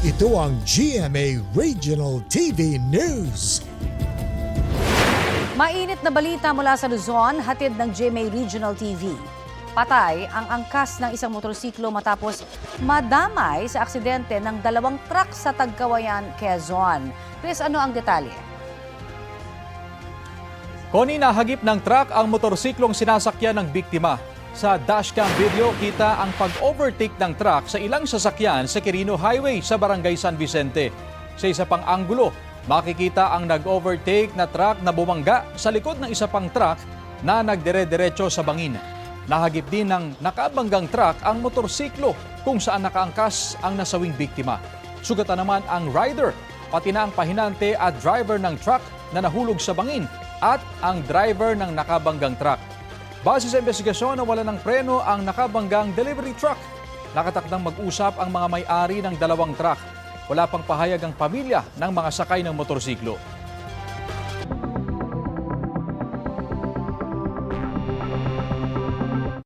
Ito ang GMA Regional TV News. Mainit na balita mula sa Luzon, hatid ng GMA Regional TV. Patay ang angkas ng isang motorsiklo matapos madamay sa aksidente ng dalawang truck sa Tagkawayan, Quezon. Chris, ano ang detalye? Connie, nahagip ng truck ang motorsiklong sinasakyan ng biktima. Sa dashcam video, kita ang pag-overtake ng truck sa ilang sasakyan sa Quirino Highway sa Barangay San Vicente. Sa isa pang anggulo, makikita ang nag-overtake na truck na bumangga sa likod ng isa pang truck na nagdire-diretso sa bangin. Nahagip din ng nakabanggang truck ang motorsiklo kung saan nakaangkas ang nasawing biktima. Sugatan naman ang rider, pati na ang pahinante at driver ng truck na nahulog sa bangin at ang driver ng nakabanggang truck. Base sa investigasyon, nawala ng preno ang nakabanggang delivery truck. Nakatakdang mag-usap ang mga may-ari ng dalawang truck. Wala pang pahayag ang pamilya ng mga sakay ng motorsiklo.